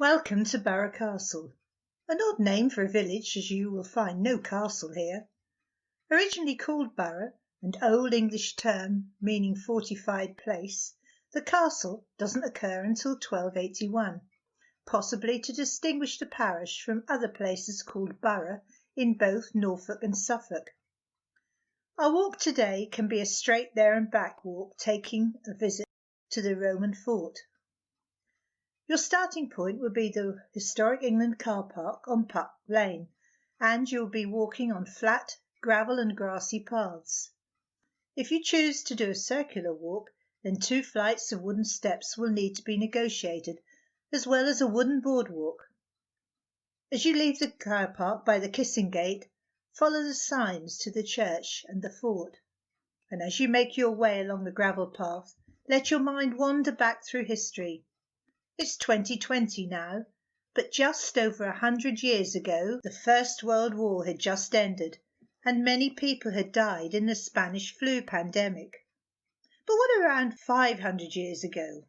Welcome to Burgh Castle. An odd name for a village, as you will find no castle here. Originally called Burgh, an Old English term meaning fortified place, the castle doesn't occur until 1281, possibly to distinguish the parish from other places called borough in both Norfolk and Suffolk. Our walk today can be a straight there and back walk taking a visit to the Roman fort. Your starting point will be the Historic England car park on Puck Lane, and you'll be walking on flat, gravel and grassy paths. If you choose to do a circular walk, then 2 flights of wooden steps will need to be negotiated, as well as a wooden boardwalk. As you leave the car park by the Kissing Gate, follow the signs to the church and the fort. And as you make your way along the gravel path, let your mind wander back through history. It's 2020 now, but just over 100 years ago, the First World War had just ended, and many people had died in the Spanish flu pandemic. But what around 500 years ago?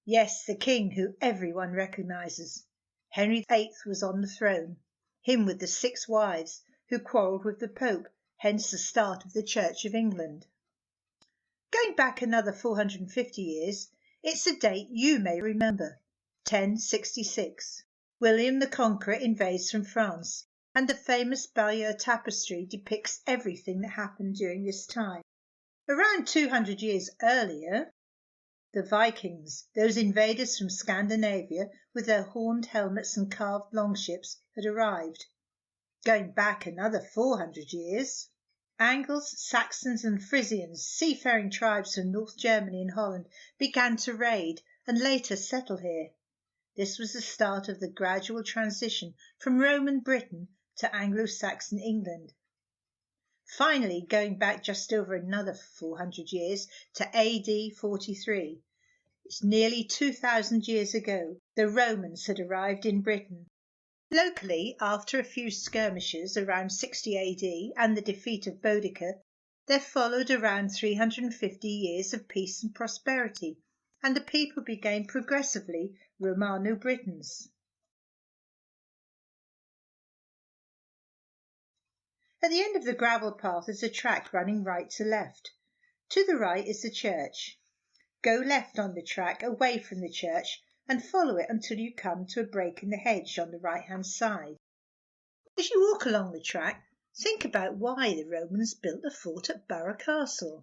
Yes, the king who everyone recognises. Henry VIII was on the throne, him with the 6 wives, who quarrelled with the Pope, hence the start of the Church of England. Going back another 450 years, it's a date you may remember, 1066. William the Conqueror invades from France, and the famous Bayeux tapestry depicts everything that happened during this time. Around 200 years earlier, the Vikings, those invaders from Scandinavia with their horned helmets and carved longships, had arrived. Going back another 400 years, Angles, Saxons and Frisians, seafaring tribes from North Germany and Holland, began to raid and later settle here. This was the start of the gradual transition from Roman Britain to Anglo-Saxon England. Finally, going back just over another 400 years to AD 43, it's nearly 2,000 years ago, the Romans had arrived in Britain. Locally, after a few skirmishes around 60 AD and the defeat of Boudicca, there followed around 350 years of peace and prosperity, and the people became progressively Romano-Britons. At the end of the gravel path is a track running right to left. To the right is the church. Go left on the track away from the church and follow it until you come to a break in the hedge on the right-hand side. As you walk along the track, think about why the Romans built the fort at Burgh Castle.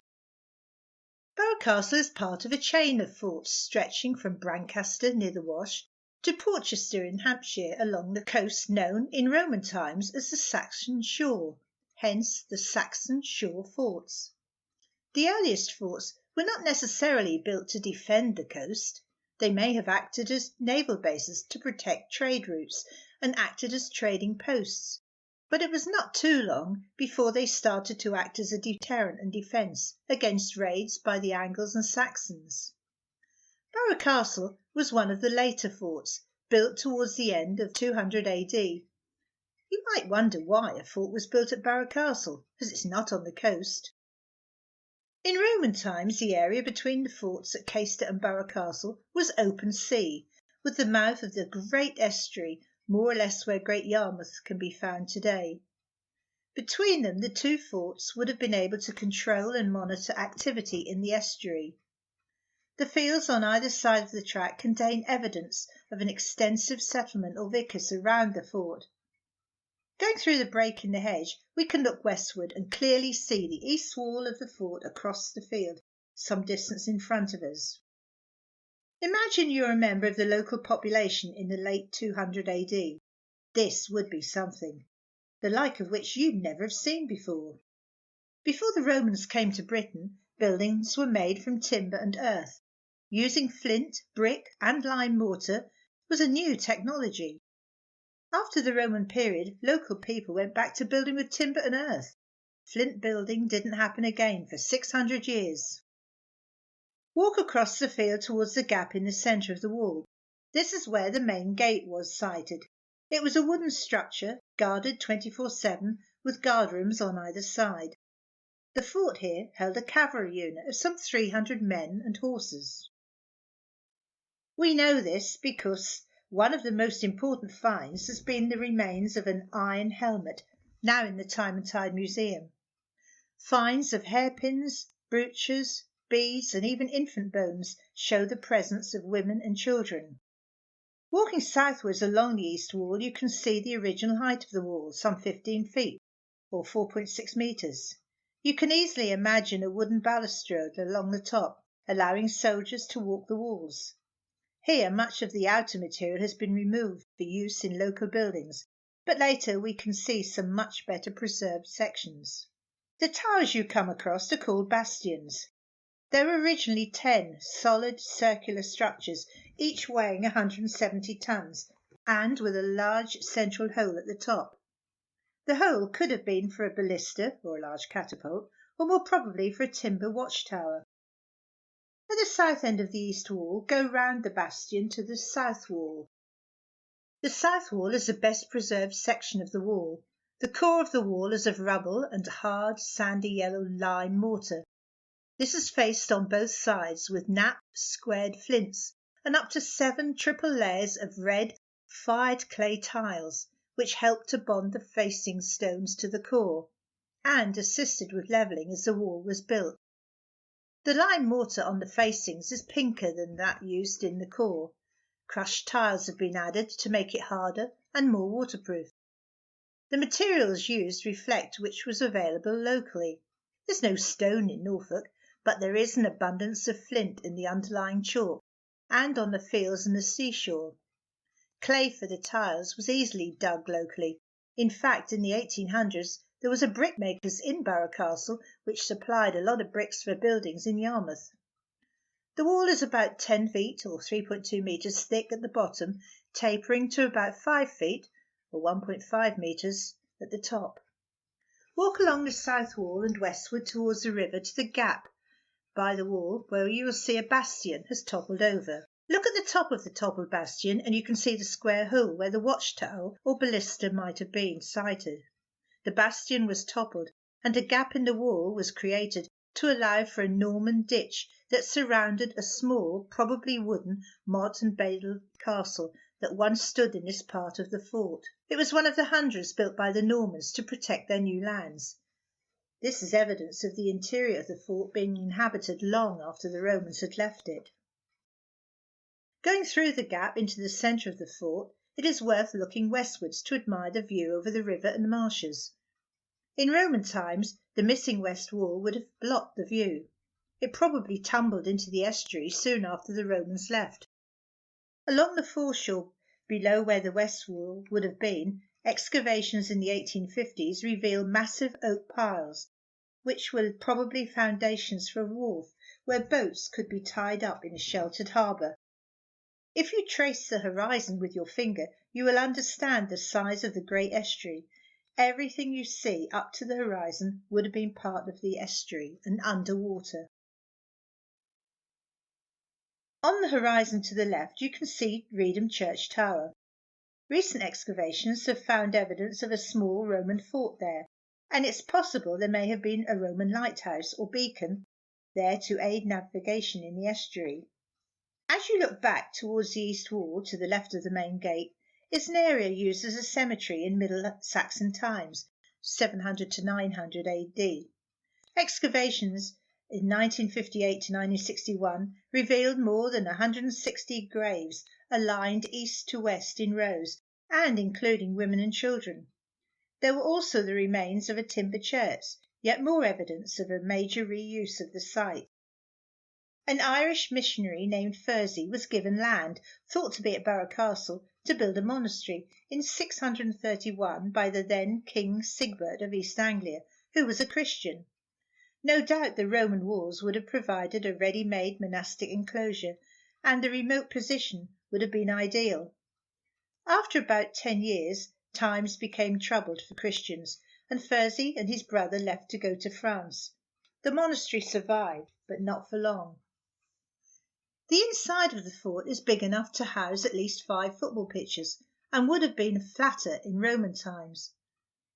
Burgh Castle is part of a chain of forts stretching from Brancaster near the Wash to Porchester in Hampshire along the coast known in Roman times as the Saxon shore, hence the Saxon shore forts. The earliest forts were not necessarily built to defend the coast. They may have acted as naval bases to protect trade routes and acted as trading posts, but it was not too long before they started to act as a deterrent and defence against raids by the Angles and Saxons. Burgh Castle was one of the later forts, built towards the end of 200 AD. You might wonder why a fort was built at Burgh Castle, as it's not on the coast. In Roman times, the area between the forts at Caister and Burgh Castle was open sea, with the mouth of the great estuary more or less where Great Yarmouth can be found today. Between them, the 2 forts would have been able to control and monitor activity in the estuary. The fields on either side of the track contain evidence of an extensive settlement or vicus around the fort. Going through the break in the hedge, we can look westward and clearly see the east wall of the fort across the field, some distance in front of us. Imagine you're a member of the local population in the late 200 AD. This would be something, the like of which you'd never have seen before. Before the Romans came to Britain, buildings were made from timber and earth. Using flint, brick and lime mortar was a new technology. After the Roman period, local people went back to building with timber and earth. Flint building didn't happen again for 600 years. Walk across the field towards the gap in the centre of the wall. This is where the main gate was sited. It was a wooden structure, guarded 24/7, with guardrooms on either side. The fort here held a cavalry unit of some 300 men and horses. We know this because one of the most important finds has been the remains of an iron helmet, now in the Time and Tide Museum. Finds of hairpins, brooches, beads, and even infant bones show the presence of women and children. Walking southwards along the east wall, you can see the original height of the wall, some 15 feet, or 4.6 metres. You can easily imagine a wooden balustrade along the top, allowing soldiers to walk the walls. Here, much of the outer material has been removed for use in local buildings, but later we can see some much better preserved sections. The towers you come across are called bastions. There were originally 10 solid circular structures, each weighing 170 tons, and with a large central hole at the top. The hole could have been for a ballista or a large catapult, or more probably for a timber watchtower. At the south end of the east wall, go round the bastion to the south wall. The south wall is the best preserved section of the wall. The core of the wall is of rubble and hard, sandy yellow lime mortar. This is faced on both sides with knapped, squared flints and up to 7 triple layers of red, fired clay tiles, which help to bond the facing stones to the core, and assisted with levelling as the wall was built. The lime mortar on the facings is pinker than that used in the core. Crushed tiles have been added to make it harder and more waterproof. The materials used reflect which was available locally. There's no stone in Norfolk, but there is an abundance of flint in the underlying chalk and on the fields and the seashore. Clay for the tiles was easily dug locally. In fact, in the 1800s, there was a brickmaker's in Burgh Castle which supplied a lot of bricks for buildings in Yarmouth. The wall is about 10 feet or 3.2 metres thick at the bottom, tapering to about 5 feet or 1.5 metres at the top. Walk along the south wall and westward towards the river to the gap by the wall where you will see a bastion has toppled over. Look at the top of the toppled bastion and you can see the square hole where the watchtower or ballista might have been sited. The bastion was toppled and a gap in the wall was created to allow for a Norman ditch that surrounded a small, probably wooden, motte and badle castle that once stood in this part of the fort. It was one of the hundreds built by the Normans to protect their new lands. This is evidence of the interior of the fort being inhabited long after the Romans had left it. Going through the gap into the centre of the fort, it is worth looking westwards to admire the view over the river and the marshes. In Roman times, the missing west wall would have blocked the view. It probably tumbled into the estuary soon after the Romans left. Along the foreshore, below where the west wall would have been, excavations in the 1850s reveal massive oak piles, which were probably foundations for a wharf where boats could be tied up in a sheltered harbour. If you trace the horizon with your finger, you will understand the size of the great estuary. Everything you see up to the horizon would have been part of the estuary and under water. On the horizon to the left, you can see Reedham Church Tower. Recent excavations have found evidence of a small Roman fort there, and it's possible there may have been a Roman lighthouse or beacon there to aid navigation in the estuary. As you look back towards the east wall to the left of the main gate is an area used as a cemetery in Middle Saxon times, 700 to 900 AD. Excavations in 1958 to 1961 revealed more than 160 graves aligned east to west in rows, and including women and children. There were also the remains of a timber church, yet more evidence of a major reuse of the site. An Irish missionary named Fursey was given land, thought to be at Burgh Castle, to build a monastery in 631 by the then King Sigbert of East Anglia, who was a Christian. No doubt the Roman walls would have provided a ready-made monastic enclosure, and the remote position would have been ideal. After about 10 years, times became troubled for Christians, and Fursey and his brother left to go to France. The monastery survived, but not for long. The inside of the fort is big enough to house at least 5 football pitches, and would have been flatter in Roman times.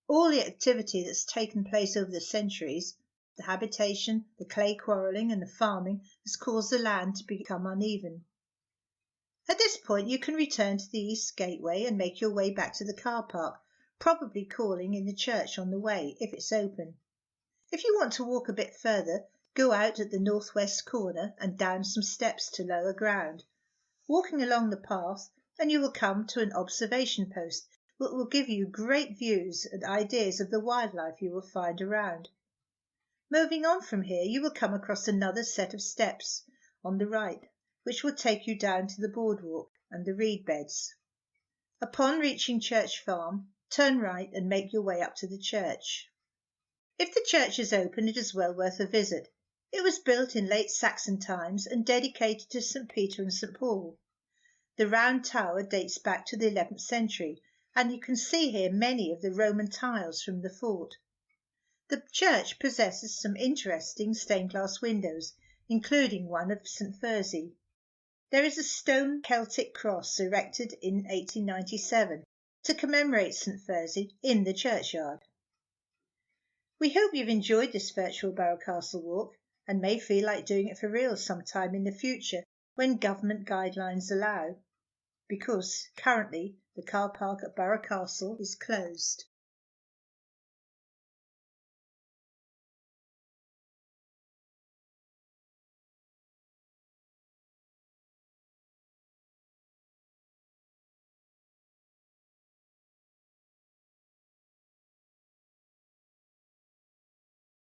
All the activity that's taken place over the centuries, the habitation, the clay quarrying and the farming, has caused the land to become uneven. At this point you can return to the east gateway and make your way back to the car park, probably calling in the church on the way, if it's open. If you want to walk a bit further, go out at the northwest corner and down some steps to lower ground, walking along the path, and you will come to an observation post that will give you great views and ideas of the wildlife you will find around. Moving on from here, you will come across another set of steps on the right, which will take you down to the boardwalk and the reed beds. Upon reaching Church Farm, turn right and make your way up to the church. If the church is open, it is well worth a visit. It was built in late Saxon times and dedicated to St. Peter and St. Paul. The round tower dates back to the 11th century, and you can see here many of the Roman tiles from the fort. The church possesses some interesting stained glass windows, including one of St. Fursey. There is a stone Celtic cross erected in 1897 to commemorate St. Fursey in the churchyard. We hope you've enjoyed this virtual Burgh Castle walk and may feel like doing it for real sometime in the future when government guidelines allow, because currently the car park at Burgh Castle is closed.